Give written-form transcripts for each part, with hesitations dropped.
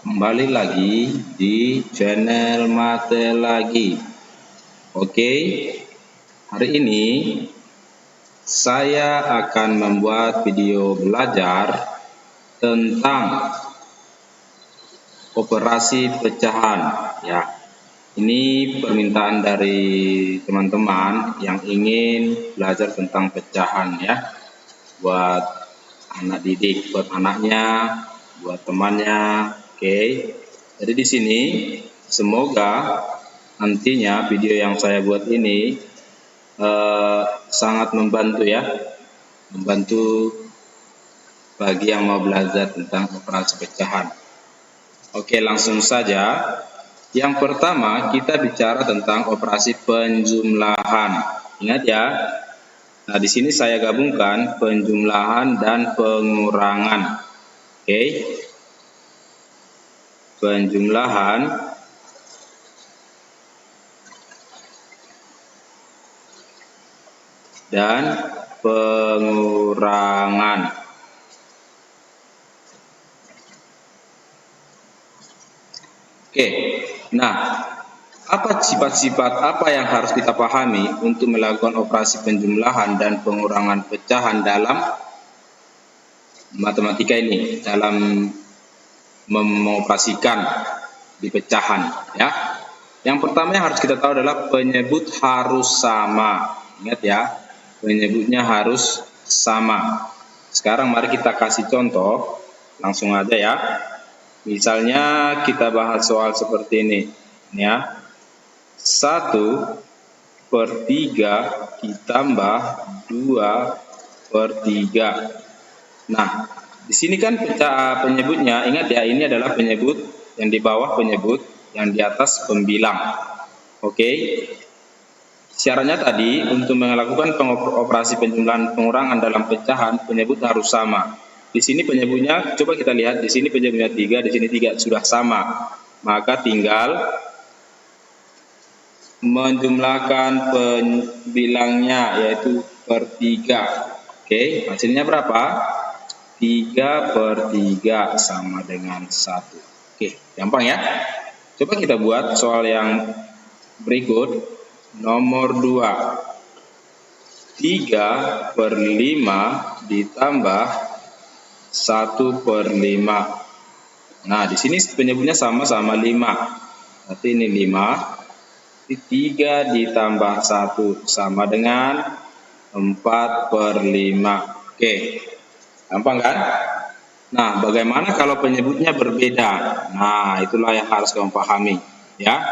Kembali lagi di channel Mate Lagi. Oke, hari ini saya akan membuat video belajar tentang operasi pecahan ya. Ini permintaan dari teman-teman yang ingin belajar tentang pecahan ya, buat anak didik, buat anaknya, buat temannya. Oke, jadi di sini semoga nantinya video yang saya buat ini sangat membantu ya, membantu bagi yang mau belajar tentang operasi pecahan. Oke, langsung saja. Yang pertama kita bicara tentang operasi penjumlahan. Ingat ya. Nah, di sini saya gabungkan penjumlahan dan pengurangan. Oke. Penjumlahan dan pengurangan. Oke, nah apa sifat-sifat apa yang harus kita pahami untuk melakukan operasi penjumlahan dan pengurangan pecahan dalam matematika ini, dalam mengoperasikan di pecahan ya. Yang pertama yang harus kita tahu adalah penyebut harus sama. Ingat ya, penyebutnya harus sama. Sekarang mari kita kasih contoh, langsung aja ya. Misalnya kita bahas soal seperti ini ya. 1/3 ditambah 2/3. Nah, di sini kan penyebutnya, ingat ya, ini adalah penyebut, yang di bawah penyebut, yang di atas pembilang. Oke. Syaratnya tadi untuk melakukan operasi penjumlahan pengurangan dalam pecahan, penyebut harus sama. Di sini penyebutnya, coba kita lihat, di sini penyebutnya 3, di sini 3, sudah sama. Maka tinggal menjumlahkan pembilangnya, yaitu per 3. Oke, hasilnya berapa? 3/3 sama dengan 1. Oke, gampang ya. Coba kita buat soal yang berikut, nomor 2. 3/5 ditambah 1/5. Nah, di sini penyebutnya sama-sama 5. Berarti ini 5. 3 ditambah 1 sama dengan 4/5. Oke. Gampang kan? Nah, bagaimana kalau penyebutnya berbeda? Nah, itulah yang harus kamu pahami ya.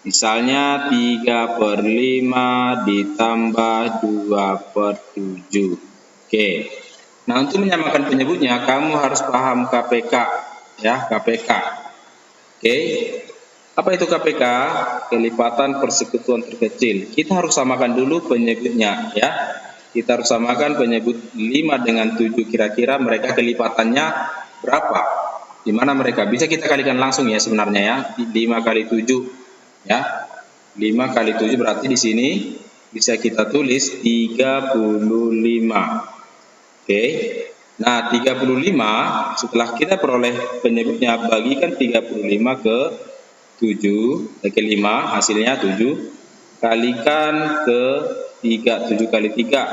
Misalnya 3/5 ditambah 2/7. Oke. Nah, untuk menyamakan penyebutnya kamu harus paham KPK ya, KPK. Oke. Apa itu KPK? Kelipatan persekutuan terkecil. Kita harus samakan dulu penyebutnya ya. Kita harus samakan penyebut 5 dengan 7, kira-kira mereka kelipatannya berapa? Di mana mereka? Bisa kita kalikan langsung ya sebenarnya ya. 5 kali 7 ya. 5 kali 7 berarti di sini bisa kita tulis 35. Oke. Nah, 35 setelah kita peroleh penyebutnya, bagikan 35 ke 7, ke 5, hasilnya 7, kalikan ke 3, 7 kali 3,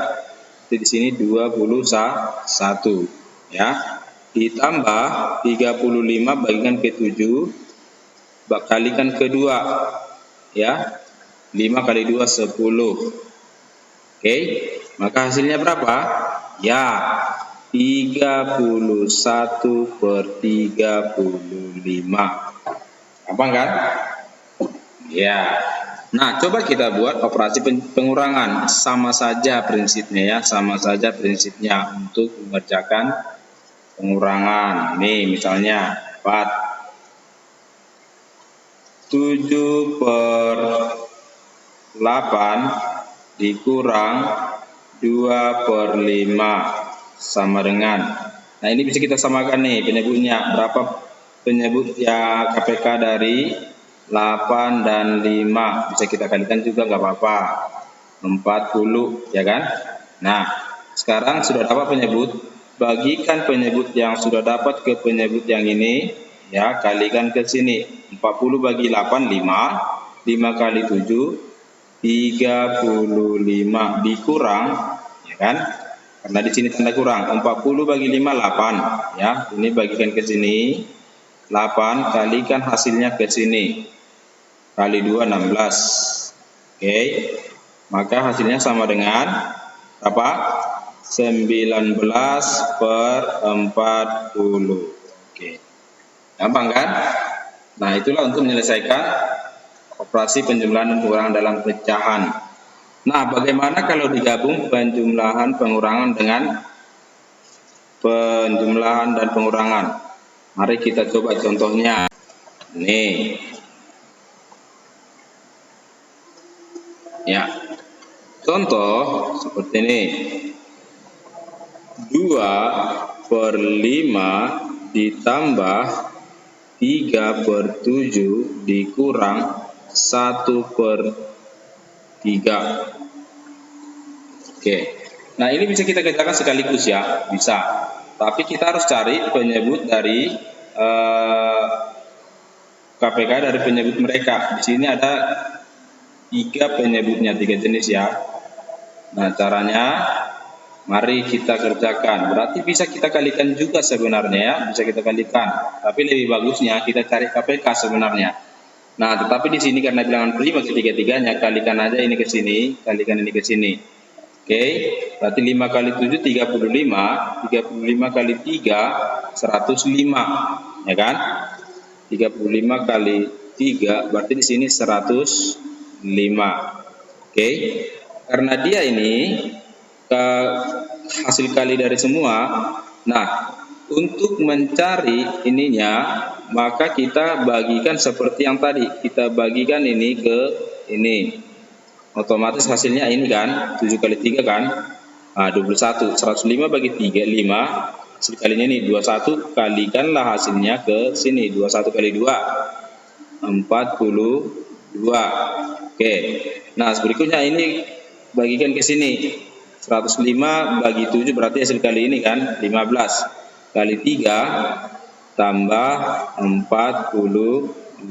jadi di sini 21 ya, ditambah 35 bagikan ke 7, kalikan ke 2 ya, 5 kali 2 10. Oke, maka hasilnya berapa? Ya, 31/35. Gampang kan? Ya. Nah, coba kita buat operasi pengurangan. Sama saja prinsipnya ya, sama saja prinsipnya untuk mengerjakan pengurangan. Ini misalnya 7/8 dikurang 2/5 sama dengan. Nah, ini bisa kita samakan nih penyebutnya. Berapa penyebut ya KPK dari 8 dan 5, bisa kita kalikan juga nggak apa-apa, 40 ya kan. Nah, sekarang sudah dapat penyebut, bagikan penyebut yang sudah dapat ke penyebut yang ini, ya, kalikan ke sini. 40 bagi 8, 5. 5 kali 7, 35 dikurang, ya kan? Karena di sini tanda kurang. 40 bagi 5, 8, ya. Ini bagikan ke sini. 8 kalikan hasilnya ke sini. Kali 2, 16. Oke. Maka hasilnya sama dengan apa? 19 per 40. Oke. Gampang kan? Nah, itulah untuk menyelesaikan operasi penjumlahan dan pengurangan dalam pecahan. Nah, bagaimana kalau digabung penjumlahan pengurangan dengan penjumlahan dan pengurangan? Mari kita coba contohnya. Nih. Ya. Contoh seperti ini. 2 per 5 ditambah 3 per 7 dikurang 1 per 3. Oke. Nah, ini bisa kita kerjakan sekaligus ya, bisa. Tapi kita harus cari penyebut dari KPK dari penyebut mereka. Di sini ada 3 penyebutnya, 3 jenis ya. Nah, caranya mari kita kerjakan. Berarti bisa kita kalikan juga sebenarnya ya, bisa kita kalikan. Tapi lebih bagusnya kita cari KPK sebenarnya. Nah, tetapi di sini karena bilangan prima ketiga-tiganya, kalikan aja ini ke sini, kalikan ini ke sini. Oke, berarti 5 kali 7 35, 35 kali 3 105, ya kan? 35 kali 3 berarti di sini 105. Oke. Karena dia ini hasil kali dari semua. Nah, untuk mencari ininya, maka kita bagikan seperti yang tadi. Kita bagikan ini ke ini. Otomatis hasilnya ini kan, 7 kali 3 kan, 21. 105 bagi 3, 5. Hasil kalinya ini 21, kalikanlah hasilnya ke sini. 21 kali 2, 42. Oke. Nah, berikutnya ini bagikan ke sini. 105 bagi 7 berarti hasil kali ini kan 15 kali 3 tambah 45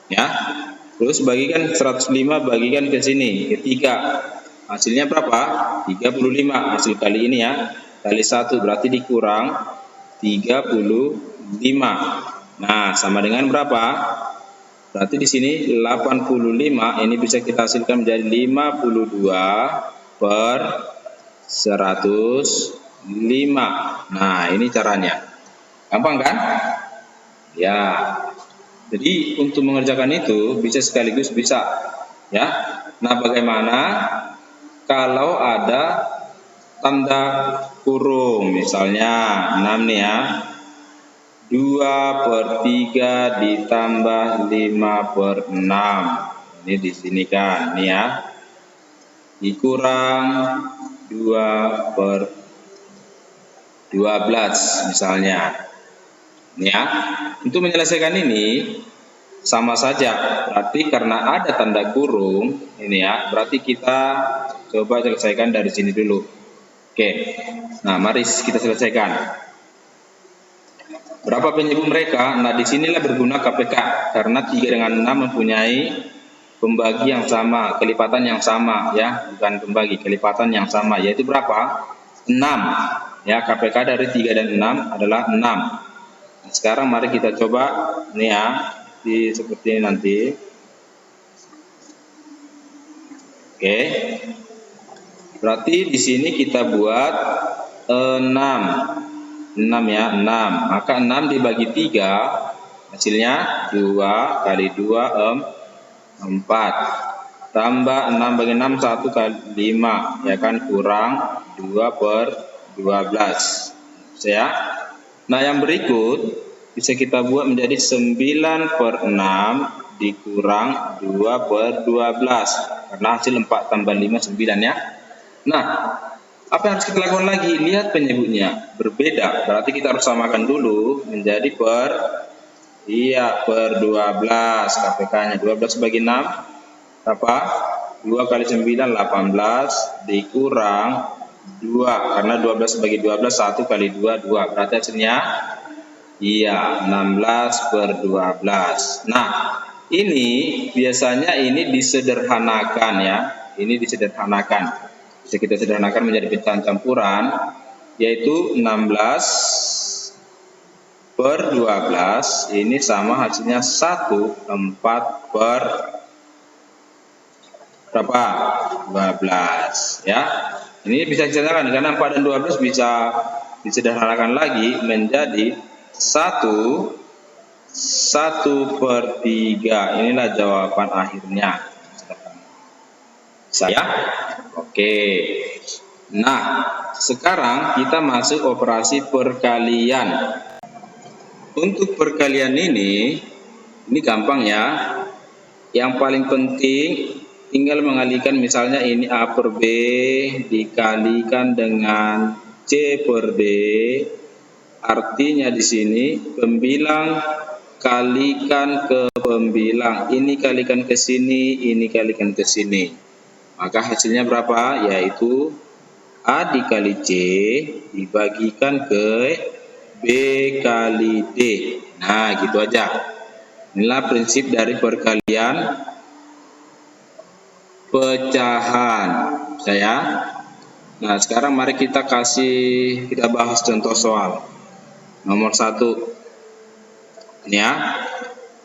ya. Terus bagikan 105 bagikan ke sini ke 3. Hasilnya berapa? 35 hasil kali ini ya. Kali 1 berarti dikurang 35. Nah, sama dengan berapa? Berarti di sini 85 ini bisa kita hasilkan menjadi 52 per 105. Nah, ini caranya. Gampang kan? Ya. Jadi untuk mengerjakan itu bisa sekaligus bisa. Ya. Nah, bagaimana kalau ada tanda kurung, misalnya 6 nih ya. 2 per 3 ditambah 5 per 6. Ini di sini kan, nih ya. Dikurang 2 per 12 misalnya. Ini ya. Untuk menyelesaikan ini sama saja. Berarti karena ada tanda kurung, ini ya. Berarti kita coba selesaikan dari sini dulu. Oke. Nah, mari kita selesaikan. Berapa penyebut mereka? Nah, disinilah berguna KPK karena 3 dengan 6 mempunyai pembagi yang sama, kelipatan yang sama ya, bukan pembagi, kelipatan yang sama, yaitu berapa? 6. Ya, KPK dari 3 dan 6 adalah 6. Nah, sekarang mari kita coba nih ya, seperti ini nanti. Oke. Berarti di sini kita buat 6 ya, 6. Maka 6 dibagi 3 hasilnya 2 kali 2 4. Tambah 6 bagi 6 1 kali 5 ya kan, kurang 2 per 12. Ya. Nah, yang berikut bisa kita buat menjadi 9 per 6 dikurang 2 per 12. Karena hasil 4 tambah 5 9 ya. Nah, apa yang harus kita lakukan lagi? Lihat penyebutnya berbeda. Berarti kita harus samakan dulu menjadi per 12. KPK-nya 12 bagi 6 apa? 2 kali 9 18 dikurang 2. Karena 12 bagi 12 1 kali 2 2. Berarti hasilnya Iya, 16/12. Nah, ini biasanya ini disederhanakan ya. Ini disederhanakan. Bisa kita sederhanakan menjadi pecahan campuran, yaitu 16/12 ini sama hasilnya 1/4 per berapa? 12 ya. Ini bisa disederhanakan karena 4 dan 12 bisa disederhanakan lagi menjadi 1/3. Inilah jawaban akhirnya. Saya oke. Nah, sekarang kita masuk operasi perkalian. Untuk perkalian ini gampang ya. Yang paling penting tinggal mengalihkan, misalnya ini A per B dikalikan dengan C per D. Artinya di sini pembilang kalikan ke pembilang. Ini kalikan ke sini, ini kalikan ke sini. Maka hasilnya berapa? Yaitu A dikali C dibagikan ke B kali D. Nah, gitu aja. Inilah prinsip dari perkalian pecahan. Nah, sekarang mari kita bahas contoh soal. Nomor 1. Ini ya.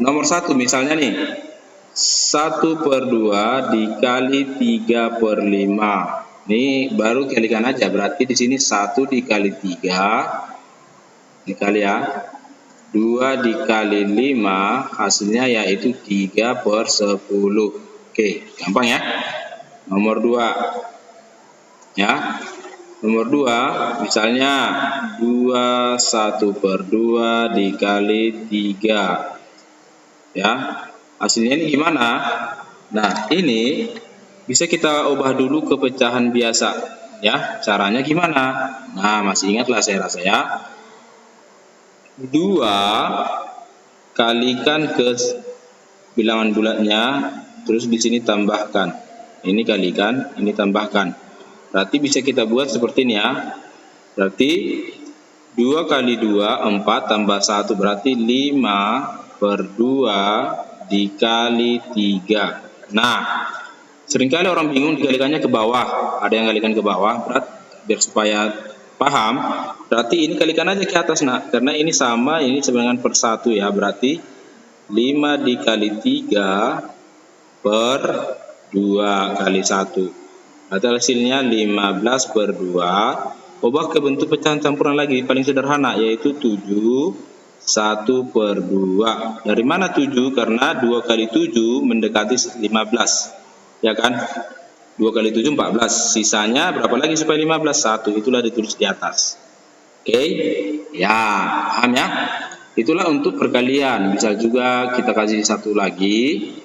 Nomor 1 misalnya nih. 1/2 dikali 3/5. Ini baru kalikan aja, berarti di sini 1 dikali 3 dikali ya 2 dikali 5, hasilnya yaitu 3/10. Oke, gampang ya. Nomor 2 ya. Nomor 2 misalnya 1/2 dikali 3 ya. Hasilnya ini gimana? Nah, ini bisa kita ubah dulu ke pecahan biasa ya. Caranya gimana? Nah, masih ingatlah saya rasa ya. 2 kalikan ke bilangan bulatnya, terus di sini tambahkan. Ini kalikan, ini tambahkan. Berarti bisa kita buat seperti ini ya. Berarti 2 kali 2 4 tambah 1 berarti 5/2 dikali 3. Nah, seringkali orang bingung dikalikannya ke bawah. Ada yang kalikan ke bawah, biar supaya paham. Berarti ini kalikan aja ke atas, nah. Karena ini sama, ini sebenarnya per 1 ya. Berarti 5 dikali 3 per 2 kali 1. Berarti hasilnya 15/2. Ubah ke bentuk pecahan campuran lagi, paling sederhana, yaitu 7 1/2. Dari mana 7? Karena 2 kali 7 mendekati 15. Ya kan? 2 kali 7 14. Sisanya berapa lagi supaya 15? 1. Itulah ditulis di atas. Oke? Ya, paham ya? Itulah untuk perkalian. Bisa juga kita kasih satu lagi.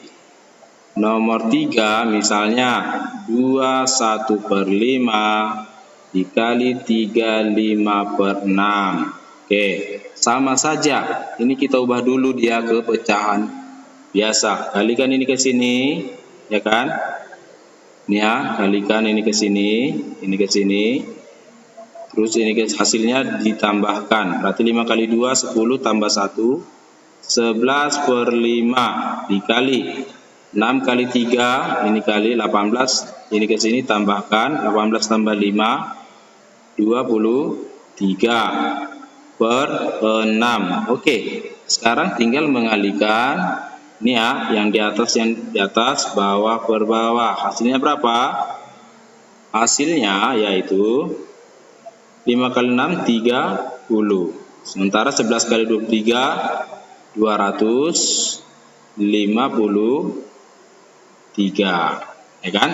Nomor 3 misalnya 2 1/5 dikali 3 5/6. Oke, sama saja. Ini kita ubah dulu dia ke pecahan biasa. Kalikan ini ke sini, ya kan? Ini ya, kalikan ini ke sini, ini ke sini. Terus ini hasilnya ditambahkan. Berarti 5 kali 2 10 tambah 1 11/5 dikali 6 kali 3, ini kali 18, ini ke sini tambahkan 18 tambah 5 23/6. Oke, sekarang tinggal mengalihkan ini ya, yang di atas bawah per bawah. Hasilnya berapa? Hasilnya yaitu 5 kali 6 30. Sementara 11 kali 23 253, ya kan?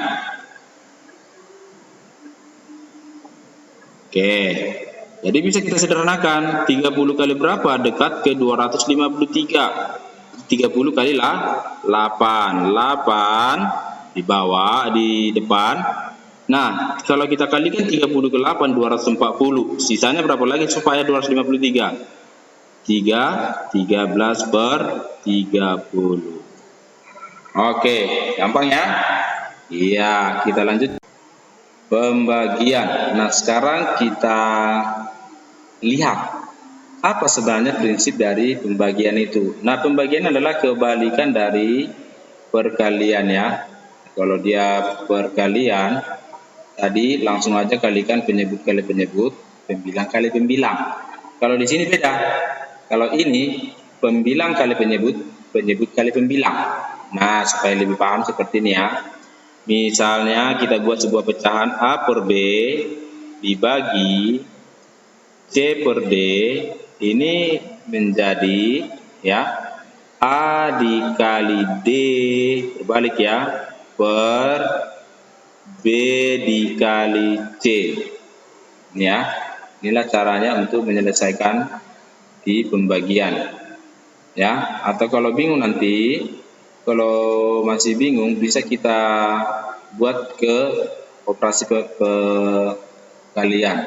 Oke. Jadi bisa kita sederhanakan, 30 kali berapa? Dekat ke 253. 30 kali 8. 8 di bawah, di depan. Nah, kalau kita kalikan 30 ke 8 240. Sisanya berapa lagi supaya 253? 13/30. Oke, gampang ya? Iya, kita lanjut pembagian. Nah, sekarang kita lihat apa sebenarnya prinsip dari pembagian itu? Nah, pembagian adalah kebalikan dari perkalian ya. Kalau dia perkalian, tadi langsung aja kalikan penyebut kali penyebut, pembilang kali pembilang. Kalau di sini beda. Kalau ini pembilang kali penyebut, penyebut kali pembilang. Nah, supaya lebih paham seperti ini ya. Misalnya kita buat sebuah pecahan A per B dibagi C per D, ini menjadi ya A dikali D berbalik ya per B dikali C. Ini ya, inilah caranya untuk menyelesaikan di pembagian ya. Atau kalau bingung nanti, kalau masih bingung bisa kita buat ke operasi perkalian.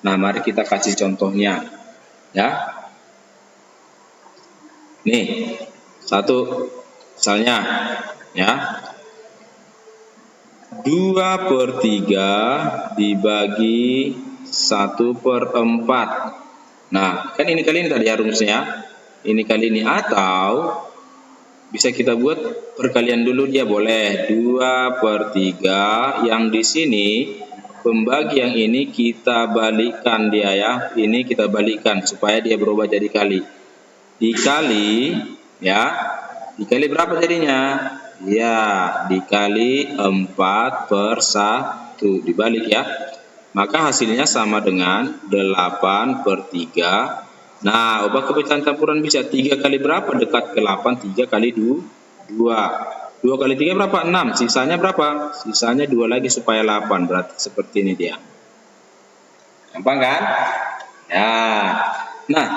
Nah, mari kita kasih contohnya ya. Nih, satu misalnya ya, 2/3 dibagi 1/4. Nah, kan ini kali ini tadi ya rumusnya, ini kali ini, atau bisa kita buat perkalian dulu dia boleh. 2/3 yang di sini pembagi yang ini kita balikkan dia ya, ini kita balikkan supaya dia berubah jadi kali. Dikali ya, dikali berapa jadinya? Ya, dikali 4/1 dibalik ya. Maka hasilnya sama dengan 8/3. Nah, ubah ke pecahan campuran bisa 3 kali berapa? Dekat ke 8, 3 kali 2. 2 kali 3 berapa? 6. Sisanya berapa? Sisanya 2 lagi supaya 8. Berarti seperti ini dia. Gampang kan? Ya. Nah,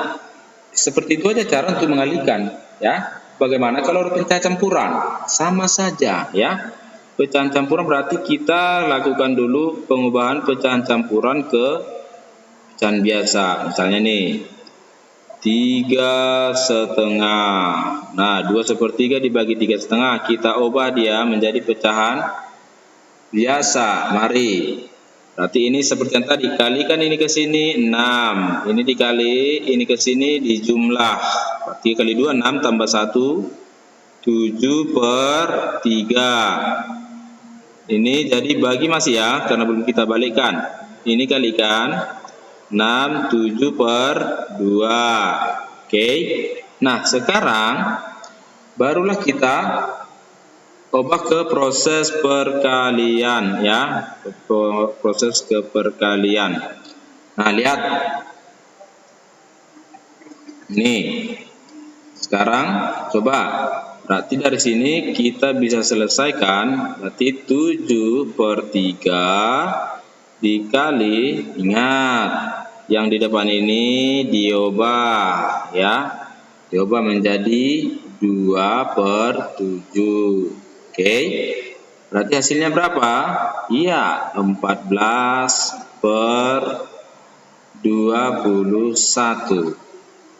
seperti itu aja cara untuk mengalihkan ya. Bagaimana kalau pecahan campuran? Sama saja ya. Pecahan campuran berarti kita lakukan dulu pengubahan pecahan campuran ke pecahan biasa. Misalnya nih 3/2. Nah, 2/3 dibagi 3/2 kita ubah dia menjadi pecahan biasa. Mari. Berarti ini seperti yang tadi, kalikan ini ke sini 6. Ini dikali ini ke sini dijumlah. Berarti kali 2 6 tambah 1 7/3. Ini jadi bagi masih ya, karena belum kita balikkan. Ini kalikan 6 7/2. Oke. Nah, sekarang barulah kita ubah ke proses perkalian ya, proses ke perkalian. Nah, lihat nih. Sekarang coba, berarti dari sini kita bisa selesaikan, berarti 7/3 dikali, ingat yang di depan ini diubah ya, diubah menjadi 2/7. Oke, berarti hasilnya berapa? Iya, 14/21.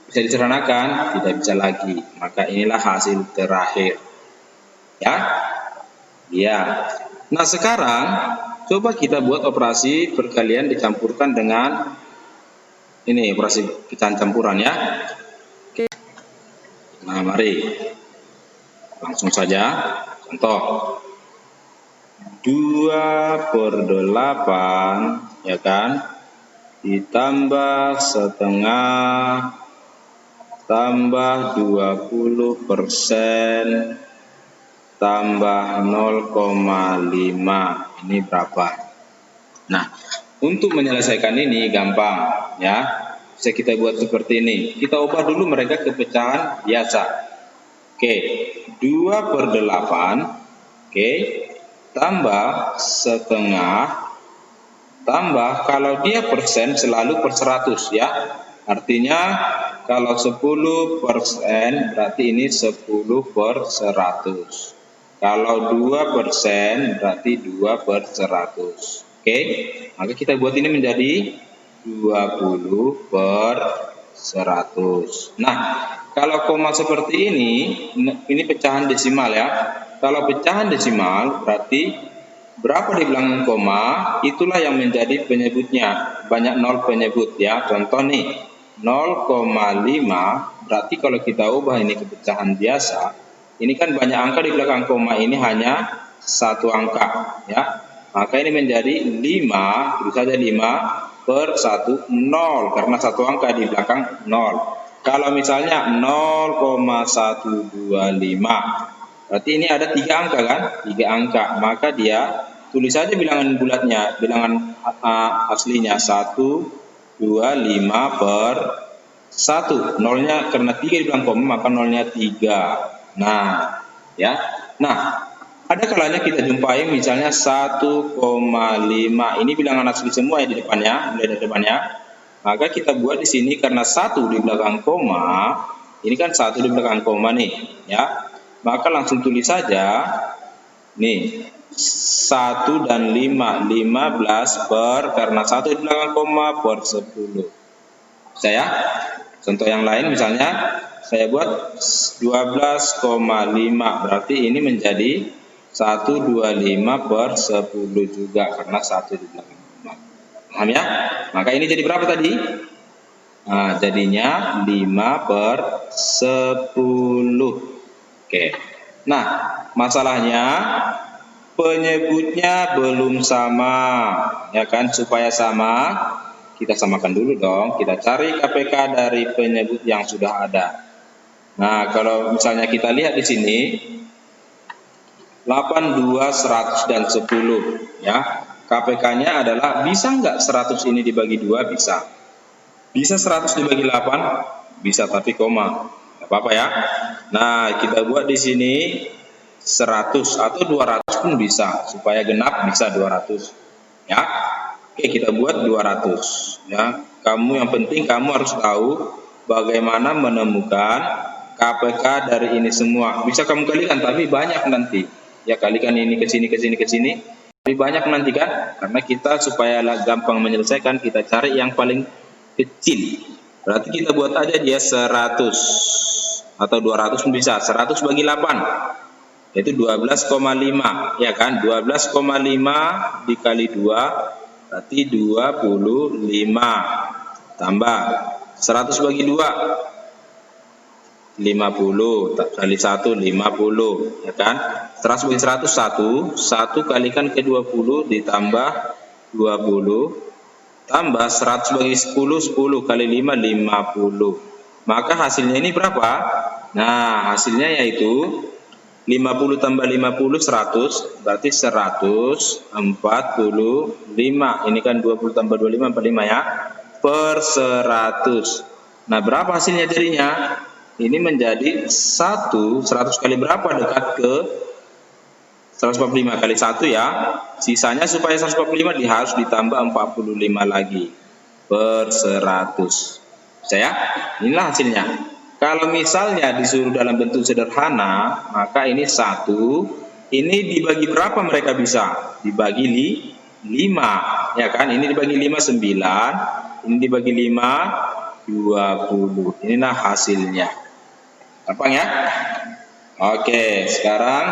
Bisa disederhanakan? Tidak bisa lagi. Maka inilah hasil terakhir. Ya? Iya. Nah, sekarang coba kita buat operasi perkalian dicampurkan dengan ini, operasi pecahan campuran ya. Oke. Nah, mari. Langsung saja. Contoh. 2/8 ya kan, ditambah setengah tambah 20% tambah 0,5. Ini berapa? Nah, untuk menyelesaikan ini gampang ya. Bisa kita buat seperti ini. Kita ubah dulu mereka ke pecahan biasa. Oke, 2/8. Oke, tambah setengah tambah, kalau dia persen selalu per 100 ya. Artinya kalau 10% berarti ini 10/100. Kalau 2% berarti 2/100. Oke, maka kita buat ini menjadi 20/100. Nah, kalau koma seperti ini pecahan desimal ya. Kalau pecahan desimal berarti berapa di belakang koma, itulah yang menjadi penyebutnya. Banyak nol penyebut ya. Contoh nih, 0,5, berarti kalau kita ubah ini ke pecahan biasa, ini kan banyak angka di belakang koma, ini hanya satu angka, ya. Maka ini menjadi 5, tulis saja 5 per 1, 0, karena satu angka di belakang 0. Kalau misalnya 0,125, berarti ini ada 3 angka kan? 3 angka, maka dia tulis saja bilangan bulatnya, bilangan aslinya 1, 2, 5 per 1. Nolnya karena 3 di belakang koma, maka nolnya 3. Nah, ya. Nah, ada kalanya kita jumpai misalnya 1,5. Ini bilangan asli semua ya di depannya, mulai dari depannya. Maka kita buat di sini karena 1 di belakang koma, ini kan 1 di belakang koma nih, ya. Maka langsung tulis saja nih 1 dan 5, 15 per, karena 1 di belakang koma, per 10. Saya contoh yang lain misalnya saya buat 12,5, berarti ini menjadi 125 per 10 juga karena 1 di belakang koma. Paham ya? Maka ini jadi berapa tadi? Nah, jadinya 5 per 10. Oke. Nah, masalahnya penyebutnya belum sama, ya kan? Supaya sama, kita samakan dulu dong. Kita cari KPK dari penyebut yang sudah ada. Nah, kalau misalnya kita lihat di sini 82, 100 dan 10, ya. KPK-nya adalah bisa nggak 100 ini dibagi 2? Bisa. Bisa 100 dibagi 8? Bisa, tapi koma. Nggak apa-apa ya. Nah, kita buat di sini 100 atau 200 pun bisa, supaya genap bisa 200. Ya. Oke, kita buat 200. Ya. Yang penting kamu harus tahu bagaimana menemukan KPK dari ini semua. Bisa kamu kalikan, tapi banyak nanti. Ya, kalikan ini ke sini, ke sini, ke sini. Tapi banyak nanti kan, karena kita supaya gampang menyelesaikan, kita cari yang paling kecil. Berarti kita buat aja dia 100 atau 200 pun bisa. 100 bagi 8 yaitu 12,5, ya kan? 12,5 dikali 2 berarti 25, tambah 100 bagi 2 50, kali 1 50, ya kan? 100 bagi 100 1 kalikan ke 20 ditambah 20 tambah 100 bagi 10 10 kali 5 50. Maka hasilnya ini berapa? Nah, hasilnya yaitu 50 tambah 50 100, berarti 145. Ini kan 20 tambah 25 45 ya, per 100. Nah, berapa hasilnya jadinya? Ini menjadi 100 kali berapa? Dekat ke 145 kali 1 ya. Sisanya supaya 145 harus ditambah 45 lagi per 100. Saya, inilah hasilnya. Kalau misalnya disuruh dalam bentuk sederhana, maka ini 1. Ini dibagi berapa mereka bisa? Dibagi 5, ya kan? Ini dibagi 5 9, ini dibagi 5 20. Inilah hasilnya. Gampang ya? Oke, sekarang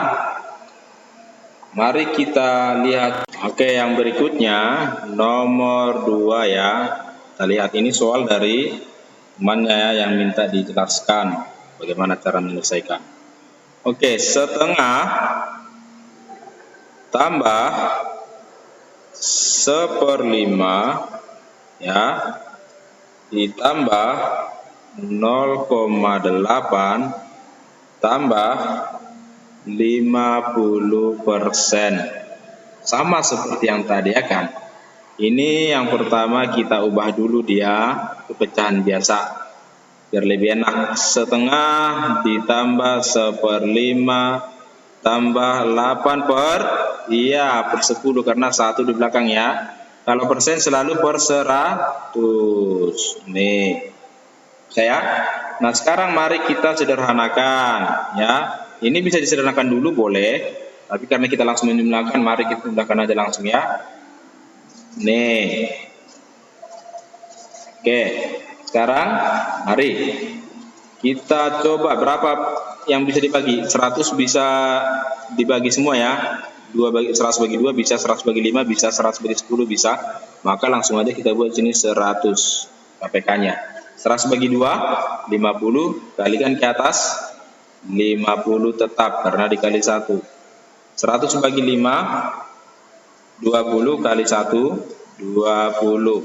mari kita lihat. Oke, yang berikutnya nomor 2 ya. Kita lihat ini soal dari temannya ya, yang minta dijelaskan bagaimana cara menyelesaikan. Oke, setengah tambah 1/5 ya ditambah 0,8 tambah 50%. Sama seperti yang tadi ya kan. Ini yang pertama kita ubah dulu dia ke pecahan biasa biar lebih enak. Setengah ditambah 1/5 tambah 8 per 10 karena 1 di belakang ya. Kalau persen selalu per 100. Nih. Nah, sekarang mari kita sederhanakan ya. Ini bisa disederhanakan dulu boleh, tapi karena kita langsung menjumlahkan, mari kita jumlahkan aja langsung ya. Nih. Oke. Sekarang mari kita coba berapa yang bisa dibagi. 100 bisa dibagi semua ya. 100 bagi 2 bisa, 100 bagi 5 bisa, 100 bagi 10 bisa. Maka langsung aja kita buat sini 100 KPK-nya. 100 bagi 2, 50, kalikan ke atas, 50 tetap karena dikali 1. 100 bagi 5, 20 kali 1, 20.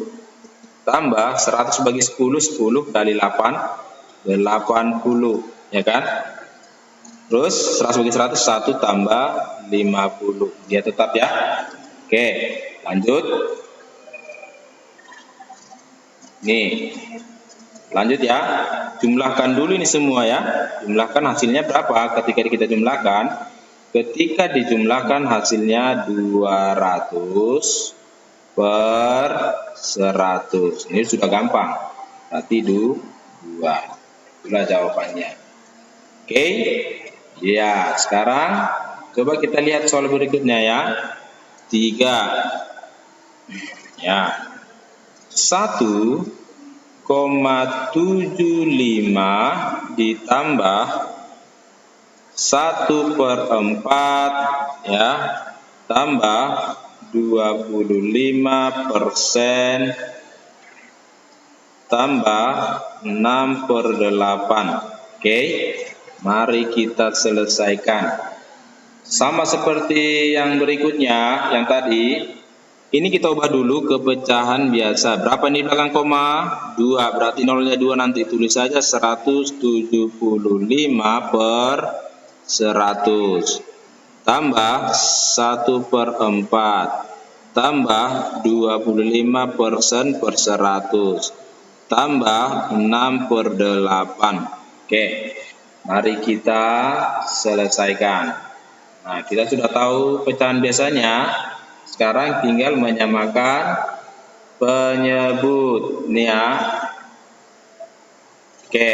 Tambah 100 bagi 10, 10 kali 8, 80, ya kan? Terus 100 bagi 100, 1 tambah 50. Dia tetap ya. Oke, lanjut. Nih, lanjut ya. Jumlahkan dulu ini semua ya. Jumlahkan hasilnya berapa ketika kita jumlahkan. Ketika dijumlahkan hasilnya 200 per 100. Ini sudah gampang. Berarti 2. Itulah jawabannya. Oke. Ya, sekarang coba kita lihat soal berikutnya ya. 3. Ya. 1,75 ditambah 1/4 ya, tambah 25% tambah 6/8. Oke, mari kita selesaikan. Sama seperti yang berikutnya, yang tadi. Ini kita ubah dulu ke pecahan biasa. Berapa ini belakang koma? 2. Berarti nolnya 2, nanti tulis saja 175 per 100. Tambah 1/4. Tambah 25% per 100. Tambah 6/8. Oke, mari kita selesaikan. Nah, kita sudah tahu pecahan biasanya. Sekarang tinggal menyamakan penyebut nih ya. Oke.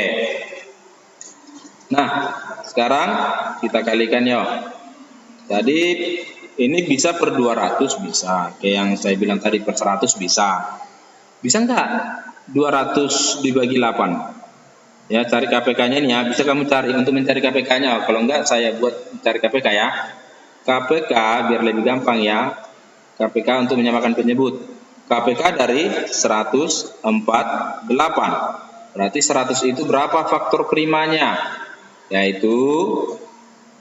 Nah, sekarang kita kalikan yuk. Jadi ini bisa per 200 bisa. Kayak yang saya bilang tadi per 100 bisa. Bisa enggak 200 dibagi 8? Ya, cari KPK-nya nih ya. Bisa kamu cari untuk mencari KPK-nya. Kalau enggak saya buat cari KPK ya. KPK biar lebih gampang ya. KPK untuk menyamakan penyebut. KPK dari 148. Berarti 100 itu berapa faktor primanya? Yaitu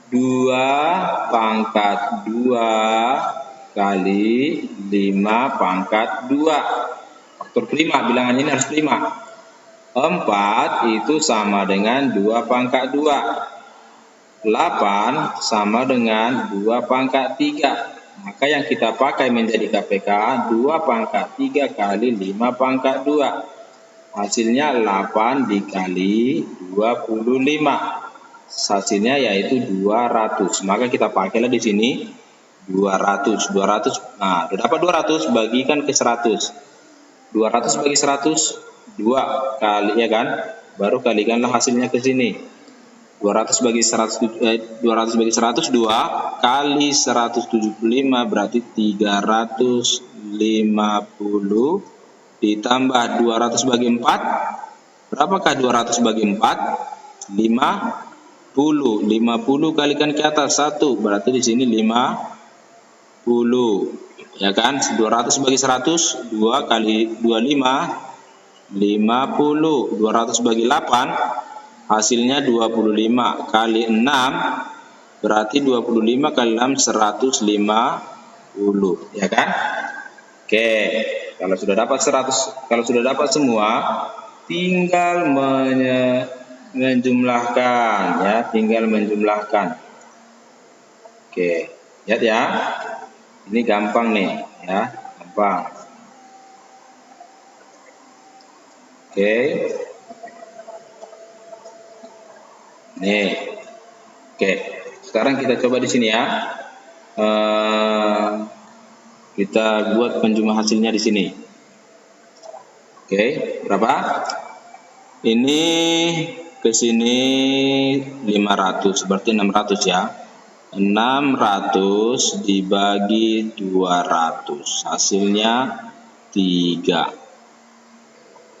2/2 kali 5/2. Faktor prima, bilangan ini harus prima. 4 itu sama dengan 2/2. 8 sama dengan 2/3. Maka yang kita pakai menjadi KPK 2/3 kali 5/2. Hasilnya 8 dikali 25. Hasilnya yaitu 200. Maka kita pakailah di sini 200. Nah, udah dapat 200, bagikan ke 100. 200 bagi 100, 2 kali ya kan? Baru kalikanlah hasilnya ke sini. 200 bagi 100, 200 bagi 100, 2 kali 175 berarti 350 ditambah 200 bagi 4. Berapakah 200 bagi 4? 50. 50 kalikan ke atas 1 berarti di sini 50. Ya kan? 200 bagi 100, 2 kali 25 50. 200 bagi 8 hasilnya 25 kali 6 berarti 25 kali 6 150 ya kan? Oke, kalau sudah dapat 100, kalau sudah dapat semua tinggal menjumlahkan ya, tinggal menjumlahkan. Oke, lihat ya. Ini gampang nih ya, gampang. Oke. Nih, oke. Sekarang kita coba di sini ya. Kita buat penjumlah hasilnya di sini. Oke, berapa? Ini ke sini 500, berarti 600 ya. 600 dibagi 200, hasilnya 3.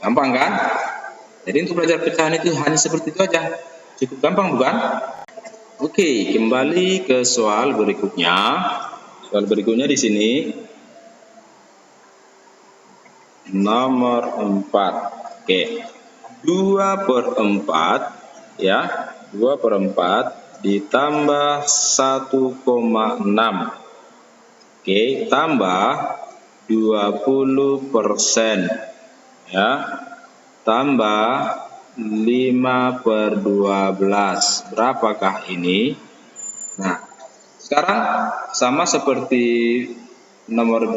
Gampang kan? Jadi untuk belajar pecahan itu hanya seperti itu aja. Cukup gampang bukan? Oke, kembali ke soal berikutnya. Soal berikutnya di sini nomor 4. Oke. 2/4 ya, 2/4 ditambah 1,6. Oke, tambah 20% ya, tambah 5/12. Berapakah ini? Nah, sekarang sama seperti nomor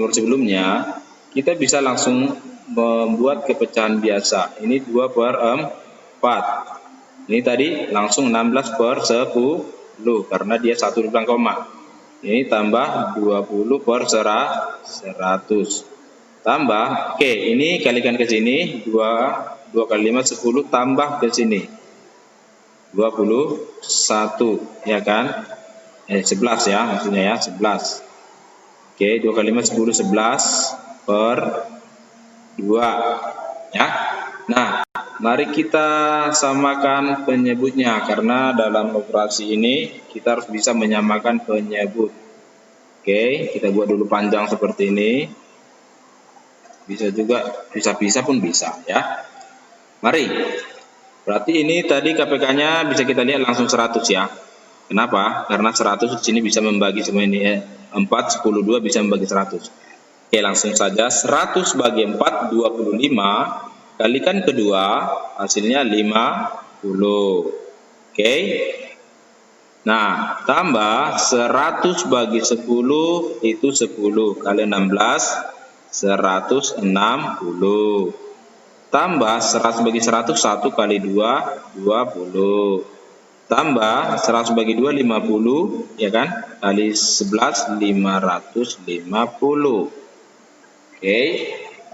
sebelumnya, kita bisa langsung membuat kepecahan biasa. Ini 2/4. Ini tadi langsung 16/10 karena dia 1 di belakang koma. Ini tambah 20/100. Tambah, oke, ini kalikan ke sini, 2 kali 5 10, tambah ke sini 21 ya kan, 11 ya maksudnya ya, 11. Oke, 2 kali 5 10, 11/2 ya. Nah, mari kita samakan penyebutnya, karena dalam operasi ini kita harus bisa menyamakan penyebut. Oke, kita buat dulu panjang seperti ini. Bisa juga bisa-bisa pun bisa ya. Mari. Berarti ini tadi KPK-nya bisa kita lihat langsung 100 ya. Kenapa? Karena 100 di sini bisa membagi semua ini 4, 10, 2 bisa membagi 100. Oke, langsung saja 100 bagi 4 25, kalikan kedua hasilnya 50. Oke. Nah, tambah 100 bagi 10 itu 10 kali 16 160. Tambah 100 bagi 100 1 kali 2 20. Tambah 100 bagi 2 50 ya kan, kali 11 550. Oke,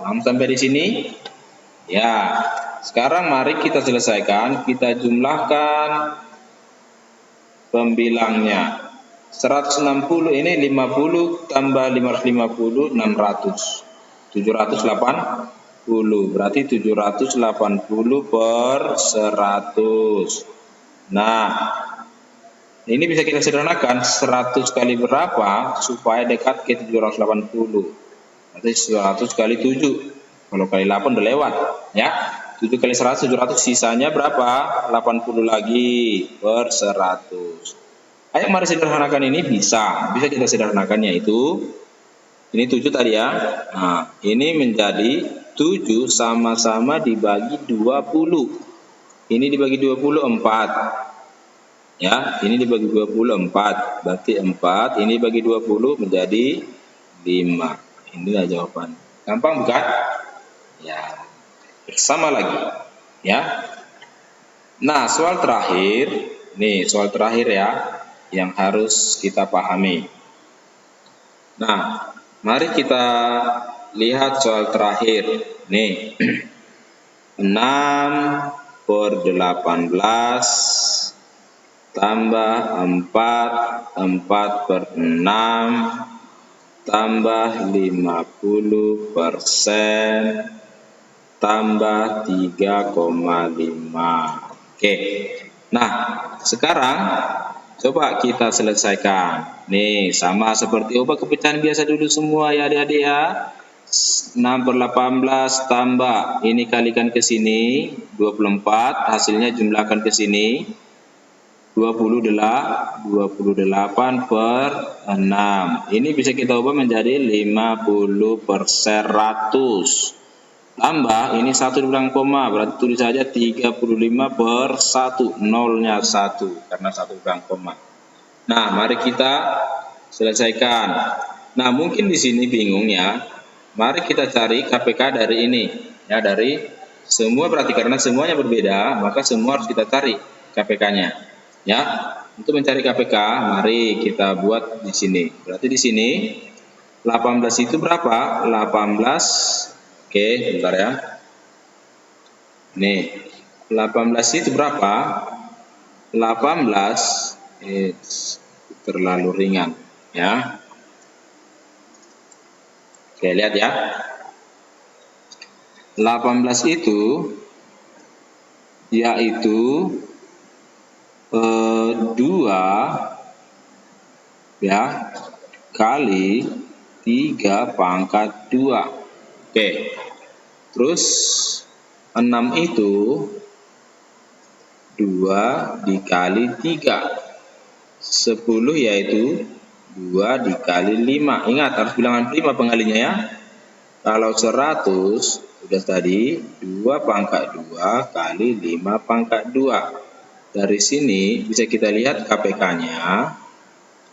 paham sampai di sini? Ya. Sekarang mari kita selesaikan, kita jumlahkan pembilangnya. 160 ini 50 tambah 550 600. 780. Berarti 780/100. Nah, ini bisa kita sederhanakan, 100 kali berapa supaya dekat ke 780. Berarti 100 kali 7. Kalau kali 8 udah lewat ya. 7 kali 100 700, sisanya berapa? 80 lagi per 100. Ayo mari sederhanakan ini, bisa kita sederhanakan, yaitu ini 7 tadi ya. Nah, ini menjadi 7 sama-sama dibagi 20. Ini dibagi 20 4. Ya, ini dibagi 20 4. Berarti 4 ini bagi 20 menjadi 5. Inilah jawaban. Gampang bukan? Ya. Bersama lagi. Ya. Nah, soal terakhir. Nih, soal terakhir ya yang harus kita pahami. Nah, mari kita lihat soal terakhir. Nih. 6/18 tambah 4/6 tambah 50% tambah 3,5. Oke. Nah, sekarang coba kita selesaikan. Nih, sama seperti ubah kepecahan biasa dulu semua ya adik-adik ya. 6/18 tambah ini kalikan ke sini 24, hasilnya jumlahkan ke sini 28/6. Ini bisa kita ubah menjadi 50/100. Tambah ini 1 di belakang koma, berarti tulis saja 35/1, nolnya 1 karena 1 di belakang koma. Nah, mari kita selesaikan. Nah, mungkin di sini bingung ya. Mari kita cari KPK dari ini ya, dari semua, berarti karena semuanya berbeda maka semua harus kita cari KPK-nya ya. Untuk mencari KPK mari kita buat di sini. Berarti di sini 18 itu berapa? 18. Oke, bentar ya. Nih, 18 itu berapa? 18 terlalu ringan ya. Oke, lihat ya. 18 itu yaitu 2 ya kali 3 pangkat 2. Oke. Terus 6 itu 2 dikali 3. 10 yaitu 2 dikali 5. Ingat, harus bilangan prima pengalinya ya. Kalau 100, sudah tadi 2 pangkat 2 kali 5 pangkat 2. Dari sini bisa kita lihat KPK-nya.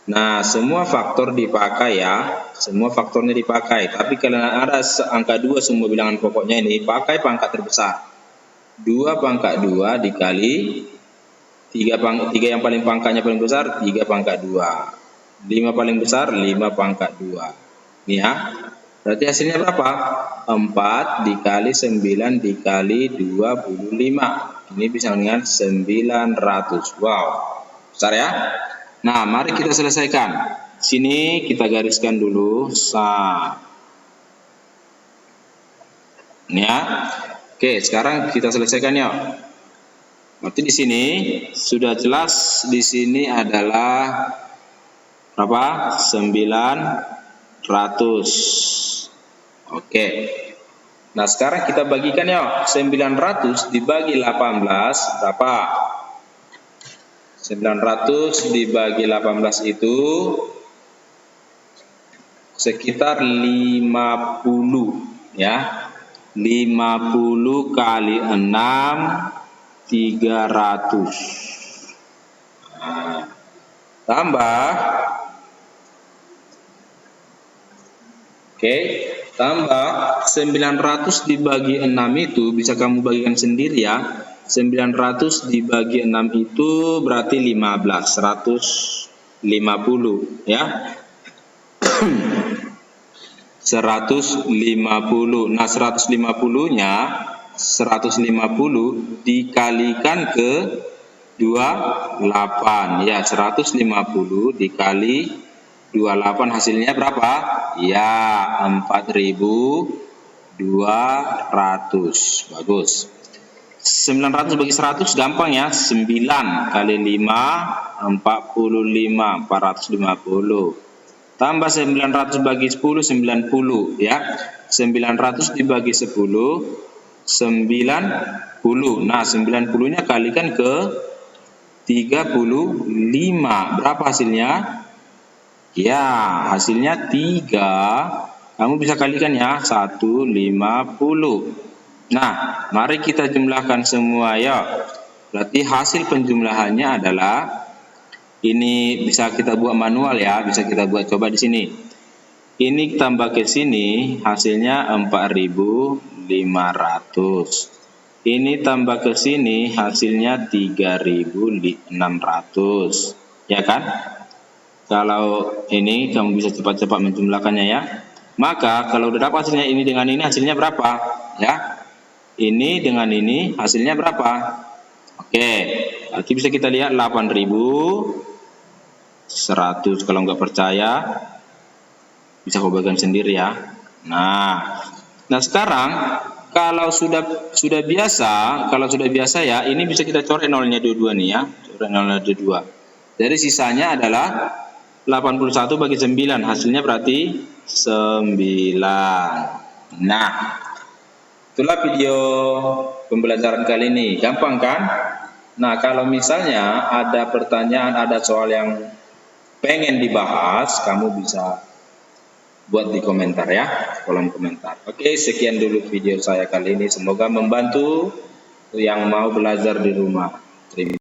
Nah, semua faktor dipakai ya. Semua faktornya dipakai. Tapi kalau ada angka 2 semua bilangan pokoknya ini, pakai pangkat terbesar. 2 pangkat 2 dikali 3 yang paling pangkatnya paling besar, 3 pangkat 2. 5 paling besar, 5 pangkat 2. Ini ya. Berarti hasilnya berapa? 4 dikali 9 dikali 25. Ini bisa dengan 900. Wow. Besar ya? Nah, mari kita selesaikan. Sini kita gariskan dulu. Ini ya. Oke, sekarang kita selesaikan ya. Berarti di sini sudah jelas, di sini adalah berapa? 900. Oke. Nah, sekarang kita bagikan ya. 900 dibagi 18 berapa? 900 dibagi 18 itu sekitar 50 ya. 50 kali 6 300. Nah, tambah. Oke, tambah 900 dibagi 6 itu bisa kamu bagikan sendiri ya. 900 dibagi 6 itu berarti 15, 150 ya. 150. Nah, 150-nya 150 dikalikan ke 28 ya. 150 dikali 28 hasilnya berapa? Ya, 4.200. Bagus. 900 bagi 100 gampang ya. 9 kali 5 45, 450. Tambah 900 bagi 10 90 ya. 900 dibagi 10 90. Nah, 90-nya kalikan ke 35. Berapa hasilnya? Ya, hasilnya 3. Kamu bisa kalikan ya, 150. Nah, mari kita jumlahkan semua ya. Berarti hasil penjumlahannya adalah, ini bisa kita buat manual ya, bisa kita buat coba di sini. Ini tambah ke sini, hasilnya 4.500. Ini tambah ke sini, hasilnya 3.600. Ya kan? Kalau ini kamu bisa cepat-cepat menjumlahkannya ya. Maka kalau udah dapat hasilnya ini dengan ini, hasilnya berapa? Ya. Ini dengan ini hasilnya berapa? Oke, nanti bisa kita lihat 8.100. Kalau nggak percaya bisa kau bagikan sendiri ya. Nah sekarang kalau sudah biasa, ya, ini bisa kita coret nolnya dua-dua nih ya, coret nolnya dua-dua. Jadi sisanya adalah 81 bagi 9, hasilnya berarti 9. Nah, itulah video pembelajaran kali ini. Gampang kan? Nah, kalau misalnya ada pertanyaan, ada soal yang pengen dibahas, kamu bisa buat di komentar ya, kolom komentar. Oke, sekian dulu video saya kali ini. Semoga membantu yang mau belajar di rumah. Terima kasih.